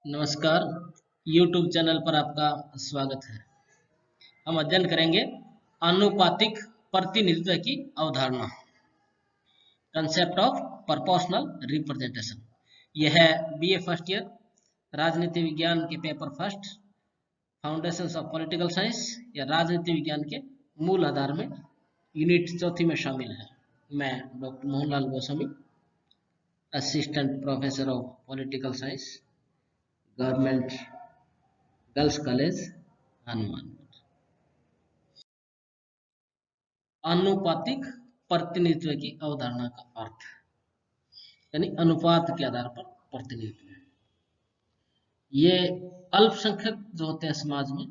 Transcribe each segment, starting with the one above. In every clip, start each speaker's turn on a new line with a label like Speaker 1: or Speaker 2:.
Speaker 1: नमस्कार। YouTube channel पर आपका स्वागत है। हम अध्ययन करेंगे आनुपातिक प्रतिनिधित्व की अवधारणा, कंसेप्ट ऑफ प्रोपोर्शनल रिप्रेजेंटेशन। यह है BA फर्स्ट ईयर राजनीति विज्ञान के paper first, foundations of political science या राजनीति विज्ञान के मूल आधार में यूनिट चौथी में शामिल है। मैं doctor Mohanlal Goswami, assistant professor of political science, government girls college Hanuman. आनुपातिक प्रतिनिधित्व की अवधारणा का अर्थ यानी अनुपात के आधार पर प्रतिनिधित्व। ये अल्पसंख्यक जो होते हैं समाज में,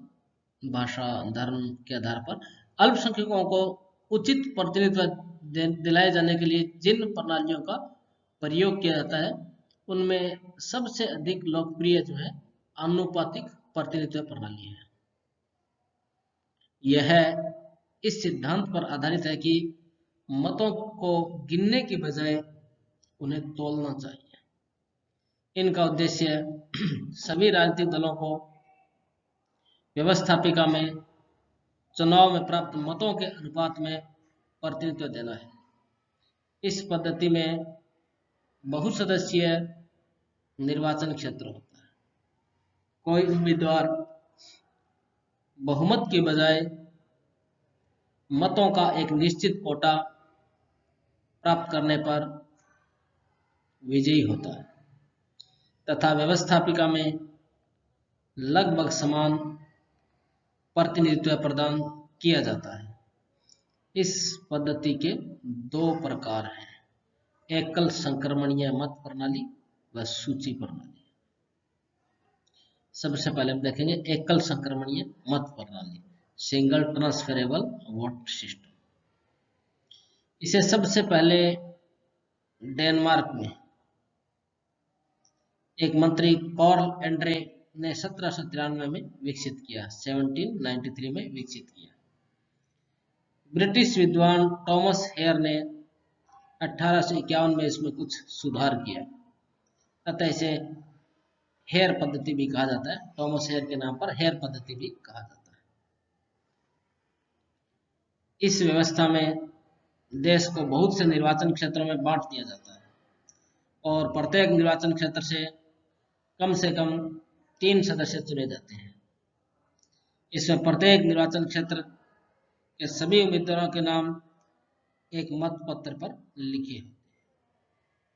Speaker 1: भाषा धर्म के आधार पर अल्पसंख्यकों को उचित प्रतिनिधित्व दिलाए जाने के लिए जिन प्रणालियों का प्रयोग किया जाता है उनमें सबसे अधिक लोकप्रिय जो है आनुपातिक प्रतिनिधित्व प्रणाली है। यह इस सिद्धांत पर आधारित है कि मतों को गिनने की बजाय उन्हें तोलना चाहिए। इनका उद्देश्य सभी राजनीतिक दलों को व्यवस्थापिका में चुनाव में प्राप्त मतों के अनुपात में प्रतिनिधित्व देना है। इस पद्धति में बहुसदस्यीय निर्वाचन क्षेत्र होता है। कोई उम्मीदवार बहुमत के बजाय मतों का एक निश्चित कोटा प्राप्त करने पर विजयी होता है तथा व्यवस्थापिका में लगभग समान प्रतिनिधित्व प्रदान किया जाता है। इस पद्धति के दो प्रकार हैं, एकल संक्रमणीय मत प्रणाली व सूची प्रणाली। सबसे पहले हम देखेंगे एकल संक्रमणीय मत प्रणाली, सिंगल ट्रांसफरेबल वोट सिस्टम। इसे सबसे पहले डेनमार्क में एक मंत्री कार्ल एंड्रे ने 1793 में विकसित किया, 1793 में विकसित किया। ब्रिटिश विद्वान थॉमस हेयर ने 1851 में इसमें कुछ सुधार किया, अतः इसे हेयर पद्धति भी कहा जाता है। थॉमस हेयर के नाम पर हेयर पद्धति भी कहा जाता है। इस व्यवस्था में देश को बहुत से निर्वाचन क्षेत्रों में बांट दिया जाता है और प्रत्येक निर्वाचन क्षेत्र से कम 3 सदस्य चुने जाते हैं। इसमें प्रत्येक निर्वाचन क्षेत्र के सभी उम्मीदवारों के नाम एक मत पत्र पर लिखे होते हैं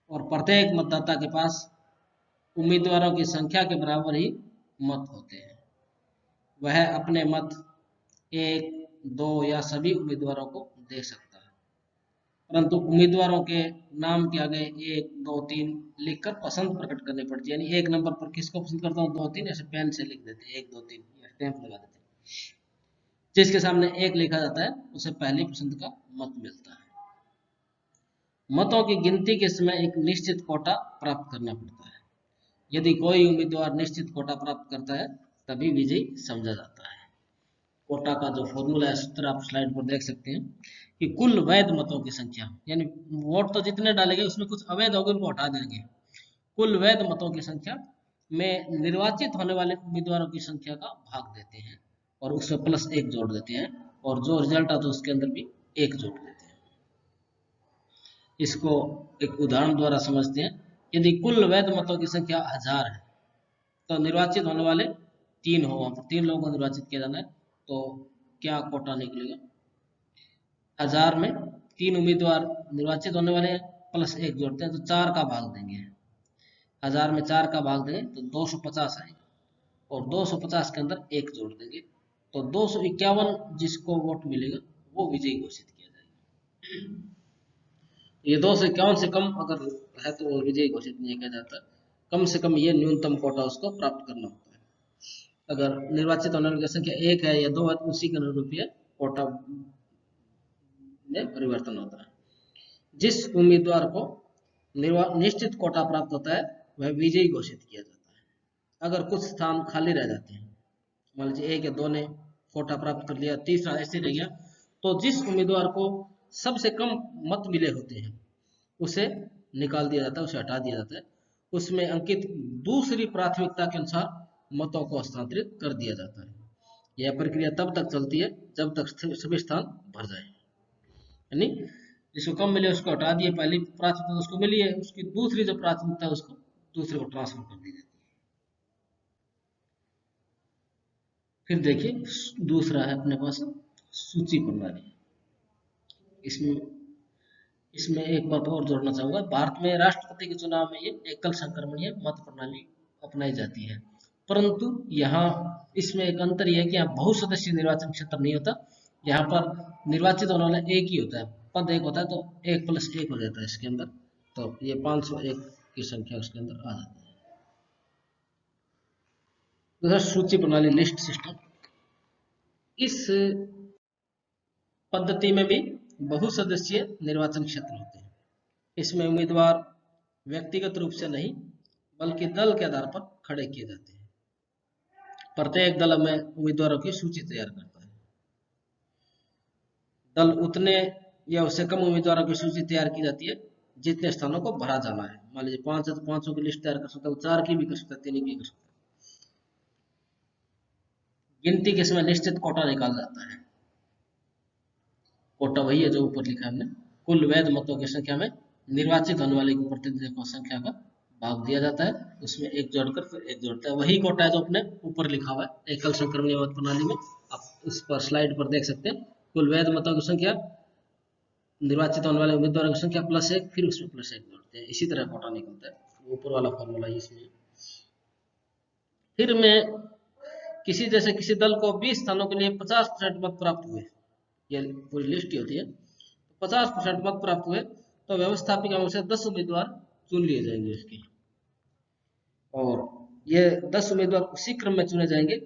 Speaker 1: और प्रत्येक मतदाता के पास उम्मीदवारों की संख्या के बराबर ही मत होते हैं। वह अपने मत 1, 2 या सभी उम्मीदवारों को दे सकता है, परंतु उम्मीदवारों के नाम के आगे 1, 2, 3 लिखकर पसंद प्रकट करनी पड़ती है। यानी 1 नंबर पर किसको पसंद करता हूँ, 2, 3 ऐसे पेन से लिख देते हैं, 1, 2, 3 या स्टैंप लगा देते हैं। जिसके सामने 1 लिखा जाता है उसे पहली पसंद का मत मिलता है। मतों की गिनती के समय एक निश्चित कोटा प्राप्त करना पड़ता है। यदि कोई उम्मीदवार निश्चित कोटा प्राप्त करता है तभी विजयी समझा जाता है। कोटा का जो फॉर्मूला है सूत्र आप स्लाइड पर देख सकते हैं कि कुल वैध मतों की संख्या, यानी वोट तो जितने डालेंगे उसमें कुछ अवैध होंगे उनको हटा देंगे, कुल वैध मतों की संख्या में निर्वाचित होने वाले उम्मीदवारों की संख्या का भाग देते हैं और उसमें +1 जोड़ देते हैं और जो रिजल्ट आता है उसके अंदर भी 1 जोड़ देते हैं। इसको एक उदाहरण द्वारा समझते हैं। यदि कुल वैध मतों की संख्या 1000 है तो निर्वाचित होने वाले 3 हो, 3 लोगों को निर्वाचित किया जाना है, तो क्या कोटा निकलेगा? 1000 में 3 उम्मीदवार निर्वाचित होने वाले हैं, +1 जोड़ते हैं तो 4 का भाग देंगे। 1000 में 4 का भाग देंगे तो 250 आएगा और 250 के अंदर 1 जोड़ देंगे तो 251 जिसको वोट मिलेगा वो विजयी घोषित किया जाएगा। ये 251 से कम अगर है तो वो विजयी घोषित नहीं किया जाता। कम से कम ये न्यूनतम कोटा उसको प्राप्त करना होता है। अगर निर्वाचित होने की संख्या 1 है या 2 है तो उसी के अनुरूप कोटा में परिवर्तन होता है। जिस उम्मीदवार को निश्चित कोटा प्राप्त होता है वह विजयी घोषित किया जाता है। अगर कुछ स्थान खाली रह जाते हैं, मान लीजिए 1 या 2 ने कोटा प्राप्त कर लिया, तीसरा ऐसे रह गया, तो जिस उम्मीदवार को सबसे कम मत मिले होते हैं उसे निकाल दिया जाता है, उसे हटा दिया जाता है उसमें अंकित दूसरी प्राथमिकता के अनुसार मतों को हस्तांतरित कर दिया जाता है। यह प्रक्रिया तब तक चलती है जब तक सभी स्थान भर जाए, यानी जिसको कम मिले उसको हटा दिए, पहली प्राथमिकता उसको मिली है, उसकी दूसरी जो प्राथमिकता है उसको दूसरे को ट्रांसफर कर दी जाती है। फिर देखिए दूसरा है अपने पास सूची प्रणाली। इसमें इसमें एक बात और जोड़ना चाहूंगा, भारत में राष्ट्रपति के चुनाव में ये एकल संक्रमणीय मत प्रणाली अपनाई जाती है, परंतु यहाँ इसमें एक अंतर यह है कि यहाँ बहुसदस्यीय निर्वाचन क्षेत्र नहीं होता। यहाँ पर निर्वाचित होने वाला एक ही होता है, पद एक होता है, तो 1+1 हो जाता है इसके अंदर, तो ये 501 की संख्या उसके अंदर आ जाती है। दूसरा सूची प्रणाली, लिस्ट सिस्टम। इस पद्धति में भी बहुसदस्यीय निर्वाचन क्षेत्र होते हैं। इसमें उम्मीदवार व्यक्तिगत रूप से नहीं बल्कि दल के आधार पर खड़े किए जाते हैं। प्रत्येक दल में उम्मीदवारों की सूची तैयार करता है। दल उतने या उससे कम उम्मीदवारों की सूची तैयार की जाती है जितने स्थानों को भरा जाना है। मान लीजिए 5 है तो 500 की लिस्ट तैयार कर सकता है, 4 की भी कर सकता है, 3 की कर सकता है। गिनती के समय निश्चित कोटा निकाला जाता है। कोटा वही है जो ऊपर लिखा है हमने, कुल वैध मतों की संख्या में निर्वाचित होने वाले प्रतिनिधियों को संख्या का भाग दिया जाता है, उसमें एक जोड़कर फिर एक जोड़ता है। वही कोटा है जो अपने ऊपर लिखा हुआ है एकल संक्रमणीय मत प्रणाली में, आप इस पर स्लाइड पर देख सकते हैं। कुल वैध मतों की संख्या, निर्वाचित होने वाले उम्मीदवारों की संख्या +1, फिर उसमें +1 जोड़ते हैं, इसी तरह कोटा निकलता है। ऊपर वाला फॉर्मूला इसमें। फिर में किसी दल को 20 स्थानों के लिए 50% मत प्राप्त हुए, ये पूरी लिस्ट ही होती है, 50% मत प्राप्त हुए तो व्यवस्थापिका में से 10 उम्मीदवार चुन लिए जाएंगे उसकी, और ये 10 उम्मीदवार उसी क्रम में चुने जाएंगे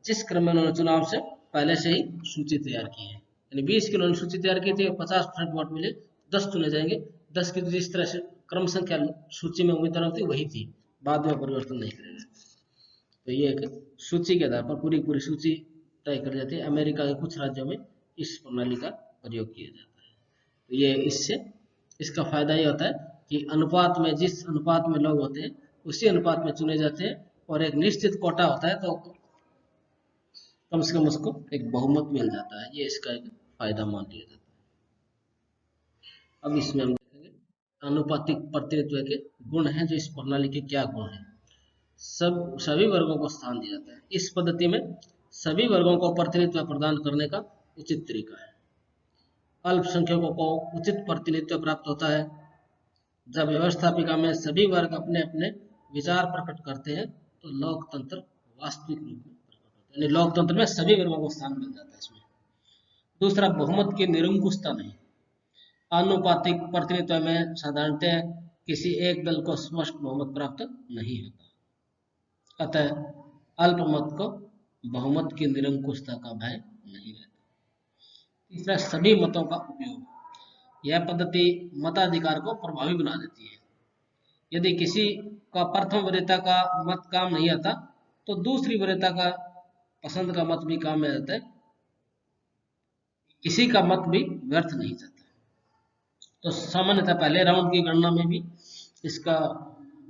Speaker 1: जिस क्रम में उन्होंने चुनाव से पहले से ही सूची तैयार की है। यानी 20 की उन्होंने सूची तैयार की थी, 50% वोट मिले, 10 चुने जाएंगे। 10 की जिस तरह से क्रम संख्या सूची में उम्मीदवारों थी वही थी, बाद में परिवर्तन नहीं करेंगे। तो ये एक सूची के आधार पर पूरी सूची तय कर जाती है। अमेरिका के कुछ राज्यों में इस प्रणाली का प्रयोग किया जाता है। तो ये इसका फायदा ये होता है कि अनुपात में, जिस अनुपात में लोग होते हैं उसी अनुपात में चुने जाते हैं, और एक निश्चित कोटा होता है तो कम से कम उसको एक बहुमत मिल जाता है। ये इसका एक फायदा मान लिया जाता है। अब इसमें हम देखेंगे अनुपातिक प्रतिनिधित्व के गुण हैं, जो इस प्रणाली के क्या गुण हैं। सभी वर्गों को स्थान दिया जाता है। इस पद्धति में सभी वर्गों को प्रतिनिधित्व प्रदान करने का उचित तरीका है। अल्पसंख्यकों को उचित प्रतिनिधित्व प्राप्त होता है। जब व्यवस्थापिका में सभी वर्ग अपने अपने विचार प्रकट करते हैं तो लोकतंत्र वास्तविक रूप में प्रकट होता है, यानी लोकतंत्र में सभी वर्गों को स्थान मिल जाता है इसमें। दूसरा, बहुमत की निरंकुशता नहीं। आनुपातिक प्रतिनिधित्व में साधारणतः किसी एक दल को स्पष्ट बहुमत प्राप्त नहीं होता, अतः अल्पमत को बहुमत की निरंकुशता का भय नहीं रहता। तीसरा, सभी मतों का उपयोग। यह पद्धति मताधिकार को प्रभावी बना देती है। यदि किसी का प्रथम वरीयता का मत काम नहीं आता तो दूसरी वरीयता का पसंद का मत भी काम में आता है, किसी का मत भी व्यर्थ नहीं जाता। तो सामान्यतः पहले राउंड की गणना में भी इसका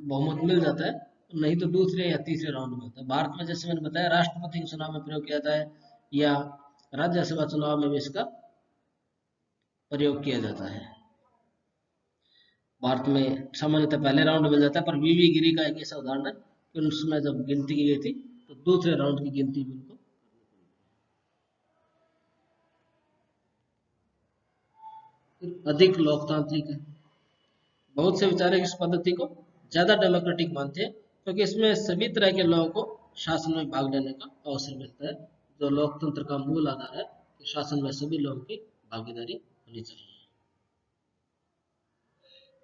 Speaker 1: बहुमत मिल जाता है, नहीं तो दूसरे या तीसरे राउंड में होता है। भारत में जैसे मैंने बताया राष्ट्रपति के चुनाव में प्रयोग किया जाता है, या राज्यसभा चुनाव में भी इसका प्रयोग किया जाता है। भारत में सामान्यतः पहले राउंड मिल जाता है, पर वीवी गिरी का एक ऐसा उदाहरण है कि उसमें जब गिनती की गई थी तो दूसरे राउंड की गिनती भी उनको अधिक लोकतांत्रिक है। बहुत से विचारक इस पद्धति को ज्यादा डेमोक्रेटिक मानते हैं क्योंकि इसमें सभी तरह के लोगों को शासन में भाग लेने का अवसर मिलता है, जो लोकतंत्र का मूल आधार है कि शासन में सभी लोगों की भागीदारी होनी चाहिए।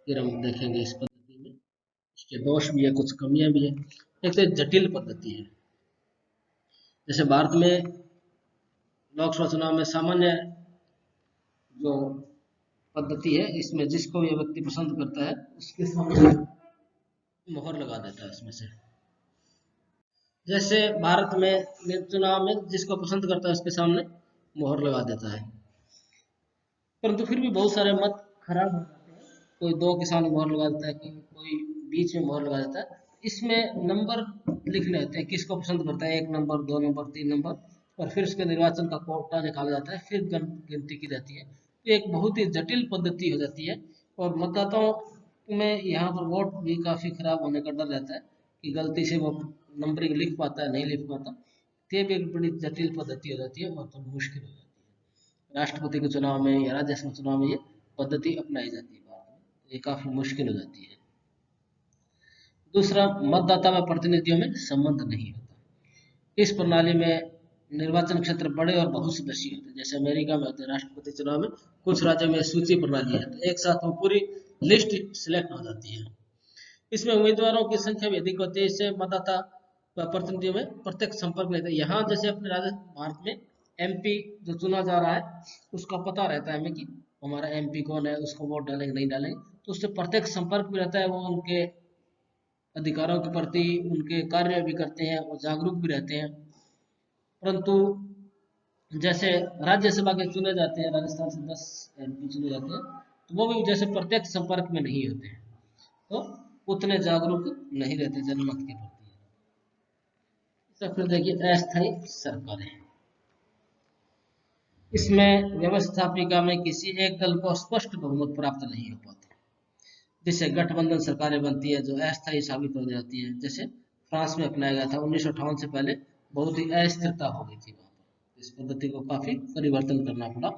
Speaker 1: फिर हम देखेंगे इस पद्धति में इसके दोष भी है, कुछ कमियां भी है। एक तो जटिल पद्धति है। जैसे भारत में लोकसभा चुनाव में सामान्य जो पद्धति है, इसमें जिसको ये व्यक्ति पसंद करता है उसके सामने मोहर लगा देता है इसमें से। जैसे भारत में चुनाव में जिसको पसंद करता है उसके सामने मोहर लगा देता है, परंतु फिर भी बहुत सारे मत खराब हो जाते हैं। कोई 2 के सामने मोहर लगा देता है, कोई बीच में मोहर लगा जाता है। इसमें नंबर लिखने होते हैं, किसको पसंद करता है, 1 नंबर, 2 नंबर, 3 नंबर, और फिर उसके निर्वाचन का कोटा निकाला जाता है, फिर गिनती की जाती है। तो एक बहुत ही जटिल पद्धति हो जाती है, और मतदाताओं में यहाँ पर वोट भी काफ़ी खराब होने का डर रहता है कि गलती से वो नंबरिंग लिख पाता है, नहीं लिख पाता। तो ये भी एक बड़ी जटिल पद्धति हो जाती है और तो मुश्किल हो जाती है। राष्ट्रपति के चुनाव में या राज्यसभा चुनाव में ये पद्धति अपनाई जाती है भारत में, ये काफ़ी मुश्किल हो जाती है। दूसरा, मतदाता व प्रतिनिधियों में संबंध नहीं होता। इस प्रणाली में निर्वाचन क्षेत्र बड़े और बहुत सदस्यीय होते हैं, जैसे अमेरिका में होते हैं राष्ट्रपति चुनाव में। कुछ राज्यों में सूची प्रणाली है, तो एक साथ वो पूरी लिस्ट सिलेक्ट हो जाती है। इसमें उम्मीदवारों की संख्या भी अधिक होती है, इससे मतदाता व प्रतिनिधियों में प्रत्यक्ष संपर्क रहता है। यहाँ जैसे अपने भारत में एमपी जो चुना जा रहा है उसका पता रहता है हमें कि हमारा एमपी कौन है, उसको वोट डालेंगे नहीं डालेंगे, तो उससे प्रत्यक्ष संपर्क भी रहता है। वो उनके अधिकारों के प्रति उनके कार्य भी करते हैं और जागरूक भी रहते हैं। परंतु जैसे राज्यसभा के चुने जाते हैं, राजस्थान से 10 एमपी चुने जाते हैं, तो वो भी जैसे प्रत्यक्ष संपर्क में नहीं होते हैं, तो उतने जागरूक नहीं रहते जनमत के प्रति। फिर देखिए अस्थायी सरकारें, इसमें व्यवस्थापिका में किसी एक दल को स्पष्ट बहुमत प्राप्त नहीं हो पाता, जिससे गठबंधन सरकारें बनती है जो अस्थायी साबित हो जाती है। जैसे फ्रांस में अपनाया गया था 1958 से पहले बहुत ही अस्थिरता हो गई थी वहाँ पर। इस पद्धति को काफी परिवर्तन करना पड़ा,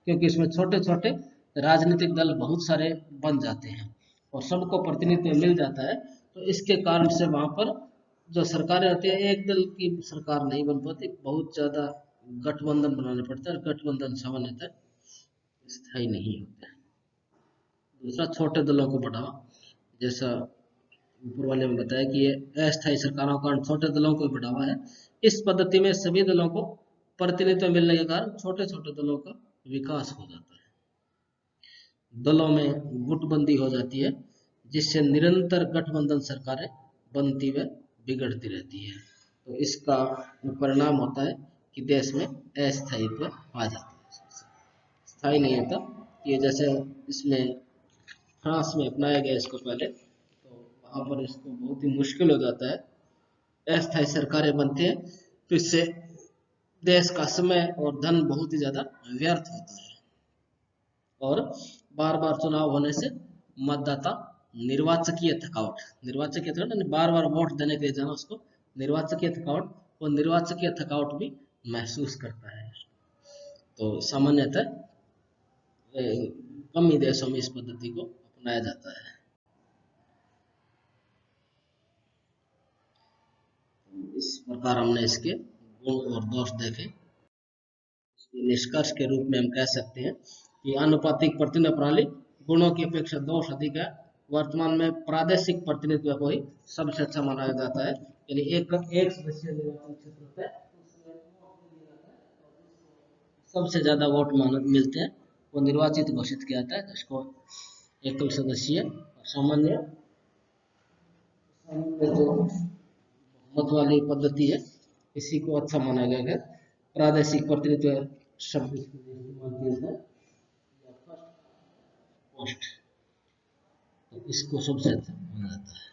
Speaker 1: क्योंकि इसमें छोटे छोटे राजनीतिक दल बहुत सारे बन जाते हैं और सबको प्रतिनिधित्व मिल जाता है। तो इसके कारण से वहाँ पर जो सरकारें होती है, एक दल की सरकार नहीं बन पाती, बहुत ज्यादा गठबंधन बनाने पड़ते हैं, और गठबंधन सामान्यतः स्थायी नहीं होते। दूसरा, छोटे दलों को बढ़ावा, जैसा ऊपर वाले में बताया कि ये अस्थायी सरकारों का कारण छोटे दलों को बढ़ावा है। इस पद्धति में सभी दलों को प्रतिनिधित्व मिलने के कारण छोटे छोटे दलों का विकास हो जाता है। दलों में गुटबंदी हो जाती है, जिससे निरंतर गठबंधन सरकारें बनती व बिगड़ती रहती है। तो इसका परिणाम होता है कि देश में अस्थायित्व आ जाता है, स्थायी नहीं होता। ये जैसे इसमें फ्रांस में अपनाया गया इसको पहले, तो वहाँ पर इसको बहुत ही मुश्किल हो जाता है, अस्थायी सरकारें बनती हैं, तो इससे देश का समय और धन बहुत ही ज़्यादा व्यर्थ होता है। और बार बार चुनाव होने से मतदाता निर्वाचकीय थकावट बार बार वोट देने के लिए जाना, उसको निर्वाचकीय थकावट और निर्वाचकीय थकावट भी महसूस करता है। तो सामान्यतः कम ही देशों में इस पद्धति को अपनाया जाता है। इस प्रकार हमने इसके गुण और दोष देखे। निष्कर्ष के रूप में हम कह सकते हैं कि आनुपातिक प्रतिनिधित्व प्रणाली गुणों की अपेक्षा दोष अधिक है। वर्तमान में प्रादेशिक प्रतिनिधित्व को ही सबसे अच्छा माना जाता है, यानी एक सदस्यीय निर्वाचन क्षेत्र होता है, सबसे ज्यादा वोट मिलते हैं वो निर्वाचित घोषित किया जाता है। इसको एकल सदस्यीय और सामान्य जो मत वाली पद्धति है, इसी को अच्छा माना गया है। प्रादेशिक प्रतिनिधित्व शब्द इस्तेमाल किया जाता है, तो इसको सबसे अच्छा माना जाता है।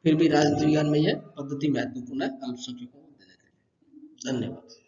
Speaker 1: फिर भी राजनीति विज्ञान में यह पद्धति महत्वपूर्ण है, हम सभी को दे देते हैं। धन्यवाद।